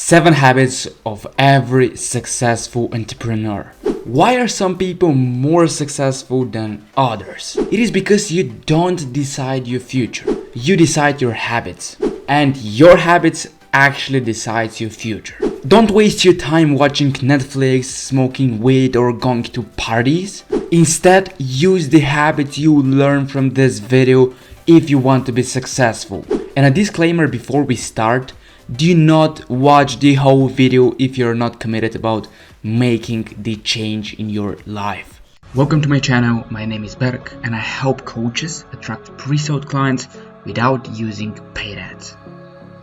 7 habits of every successful entrepreneur. Why are some people more successful than others? It is because you don't decide your future. You decide your habits. And your habits actually decides your future. Don't waste your time watching Netflix, smoking weed, or going to parties. Instead, use the habits you learn from this video if you want to be successful. And a disclaimer before we start: do not watch the whole video if you're not committed about making the change in your life. Welcome to my channel. My name is Berk and I help coaches attract pre-sold clients without using paid ads.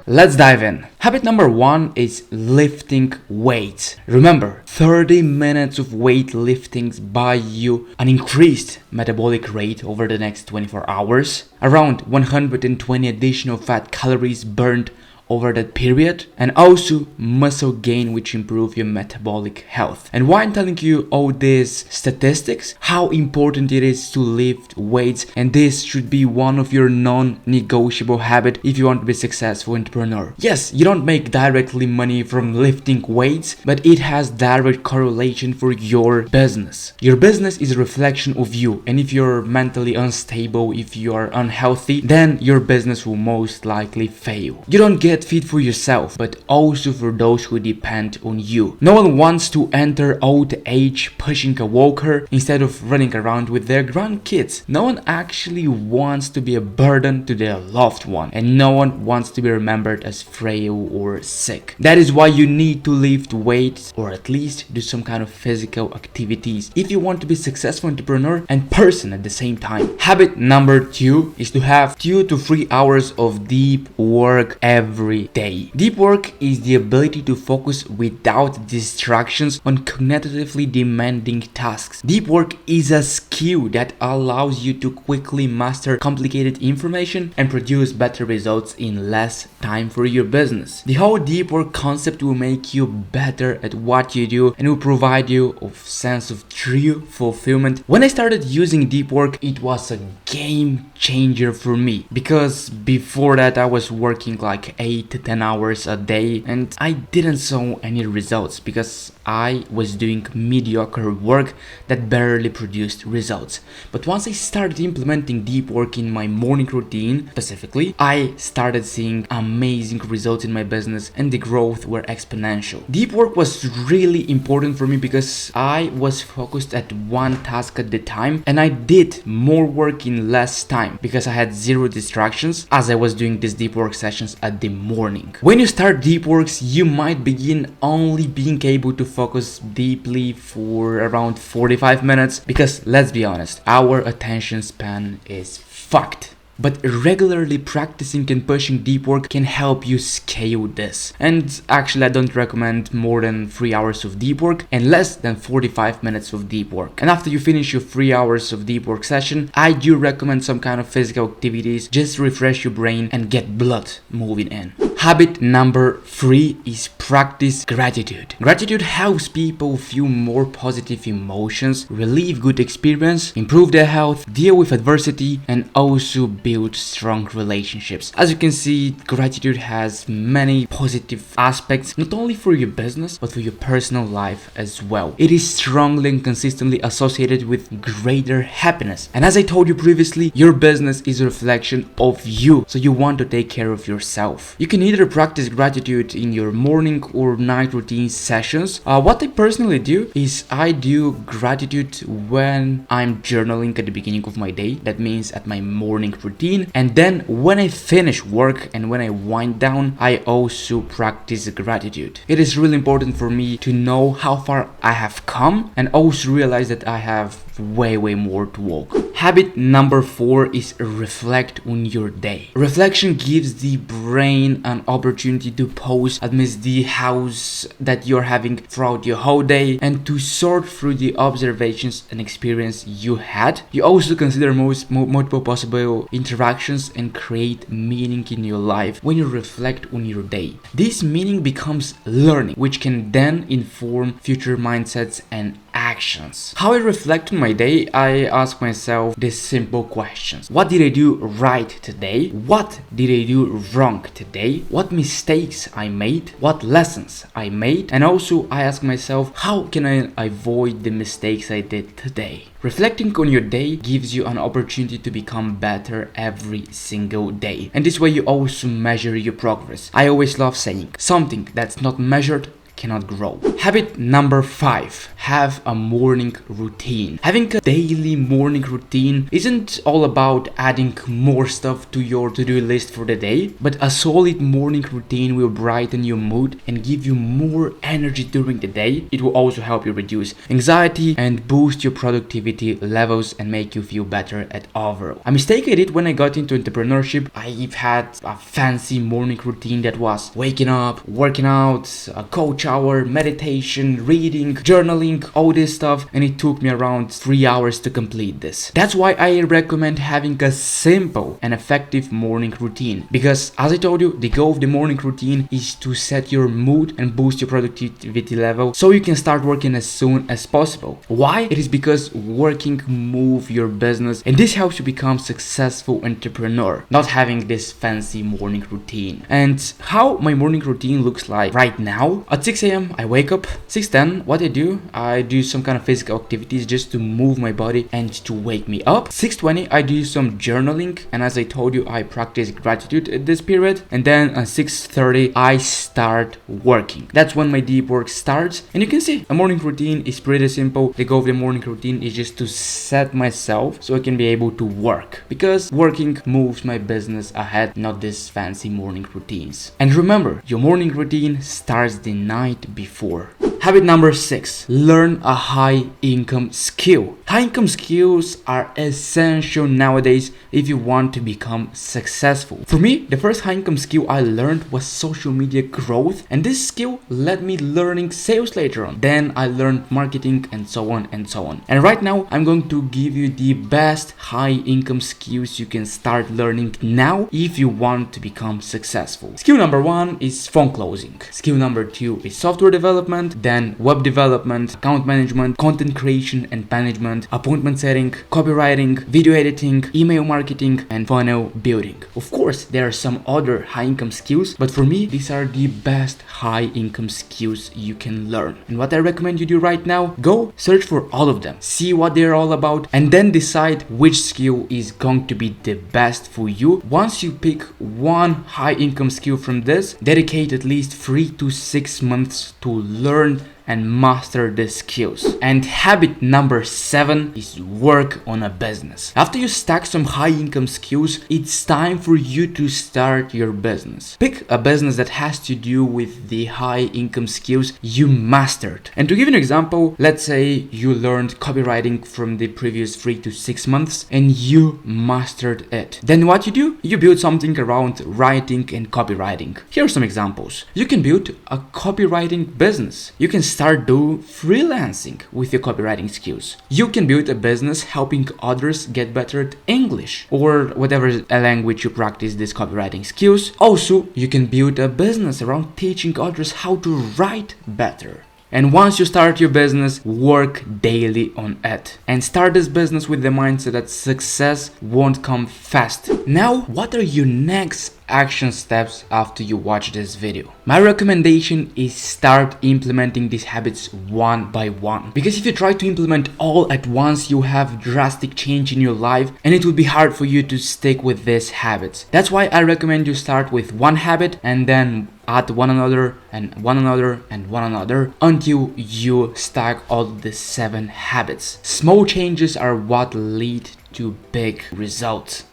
Let's dive in. Habit number 1 is lifting weights. Remember, 30 minutes of weightlifting buy you an increased metabolic rate over the next 24 hours, around 120 additional fat calories burned over that period, and also muscle gain, which improve your metabolic health. And why I'm telling you all these statistics, how important it is to lift weights, and this should be one of your non-negotiable habit if you want to be a successful entrepreneur. Yes, you don't make directly money from lifting weights, but it has direct correlation for your business. Your business is a reflection of you, and if you're mentally unstable, if you are unhealthy, then your business will most likely fail. You don't get fit for yourself, but also for those who depend on you. No one wants to enter old age pushing a walker instead of running around with their grandkids. No one actually wants to be a burden to their loved one, and no one wants to be remembered as frail or sick. That is why you need to lift weights, or at least do some kind of physical activities if you want to be a successful entrepreneur and person at the same time. Habit number 2 is to have 2 to 3 hours of deep work every day. Deep work is the ability to focus without distractions on cognitively demanding tasks. Deep work is a skill that allows you to quickly master complicated information and produce better results in less time for your business. The whole deep work concept will make you better at what you do and will provide you a sense of true fulfillment. When I started using deep work, it was a game changer for me, because before that I was working like 8 to 10 hours a day and I didn't saw any results because I was doing mediocre work that barely produced results. But once I started implementing deep work in my morning routine specifically, I started seeing amazing results in my business and the growth were exponential. Deep work was really important for me because I was focused at one task at the time and I did more work in less time because I had zero distractions as I was doing these deep work sessions at the morning. When you start deep works, you might begin only being able to focus deeply for around 45 minutes because, let's be honest, our attention span is fucked. But regularly practicing and pushing deep work can help you scale this. And actually I don't recommend more than 3 hours of deep work and less than 45 minutes of deep work. And after you finish your 3 hours of deep work session, I do recommend some kind of physical activities just to refresh your brain and get blood moving in. Habit number 3 is practice gratitude. Gratitude helps people feel more positive emotions, relieve good experience, improve their health, deal with adversity, and also build strong relationships. As you can see, gratitude has many positive aspects, not only for your business, but for your personal life as well. It is strongly and consistently associated with greater happiness. And as I told you previously, your business is a reflection of you, so you want to take care of yourself. You can either practice gratitude in your morning or night routine sessions. What I personally do is I do gratitude when I'm journaling at the beginning of my day. That means at my morning routine. And then when I finish work and when I wind down, I also practice gratitude. It is really important for me to know how far I have come and also realize that I have way more to walk. Habit number 4 is reflect on your day. Reflection gives the brain an opportunity to pause amidst the chaos that you're having throughout your whole day and to sort through the observations and experience you had. You also consider multiple possible interactions and create meaning in your life when you reflect on your day. This meaning becomes learning, which can then inform future mindsets and actions actions. How I reflect on my day, I ask myself these simple questions. What did I do right today? What did I do wrong today? What mistakes I made? What lessons I made? And also I ask myself, how can I avoid the mistakes I did today? Reflecting on your day gives you an opportunity to become better every single day. And this way you also measure your progress. I always love saying, something that's not measured cannot grow. Habit number 5, have a morning routine. Having a daily morning routine isn't all about adding more stuff to your to-do list for the day, but a solid morning routine will brighten your mood and give you more energy during the day. It will also help you reduce anxiety and boost your productivity levels and make you feel better at overall. A mistake I did when I got into entrepreneurship, I've had a fancy morning routine that was waking up, working out, a cold shower, meditation, reading, journaling, all this stuff, and it took me around 3 hours to complete this. That's why I recommend having a simple and effective morning routine, because as I told you, the goal of the morning routine is to set your mood and boost your productivity level so you can start working as soon as possible. Why? It is because working move your business, and this helps you become successful entrepreneur, not having this fancy morning routine. And how my morning routine looks like right now, at 6 a.m. I wake up. 6:10, what I do some kind of physical activities just to move my body and to wake me up. 6:20, I do some journaling, and as I told you, I practice gratitude at this period. And then at 6:30, I start working. That's when my deep work starts. And you can see a morning routine is pretty simple. The goal of the morning routine is just to set myself so I can be able to work, because working moves my business ahead, not this fancy morning routines. And remember, your morning routine starts the night before. Habit number 6, learn a high income skill. High income skills are essential nowadays if you want to become successful. For me, the first high income skill I learned was social media growth, and this skill led me learning sales later on. Then I learned marketing and so on and so on. And right now I'm going to give you the best high income skills you can start learning now if you want to become successful. Skill number 1 is phone closing. Skill number 2 is software development, then web development, account management, content creation and management, appointment setting, copywriting, video editing, email marketing, and funnel building. Of course, there are some other high income skills, but for me, these are the best high income skills you can learn. And what I recommend you do right now, go search for all of them, see what they're all about, and then decide which skill is going to be the best for you. Once you pick one high income skill from this, dedicate at least 3 to 6 months to learn and master the skills. And habit number 7 is work on a business. After you stack some high income skills, it's time for you to start your business. Pick a business that has to do with the high income skills you mastered. And to give you an example, let's say you learned copywriting from the previous 3 to 6 months and you mastered it. Then what you do? You build something around writing and copywriting. Here are some examples. You can build a copywriting business. You can start do freelancing with your copywriting skills. You can build a business helping others get better at English or whatever language you practice these copywriting skills. Also, you can build a business around teaching others how to write better. And once you start your business, work daily on it. And start this business with the mindset that success won't come fast. Now, what are your next action steps after you watch this video? My recommendation is start implementing these habits one by one. Because if you try to implement all at once, you have drastic change in your life and it will be hard for you to stick with these habits. That's why I recommend you start with one habit and then add one another and one another and one another until you stack all the 7 habits. Small changes are what lead to big results.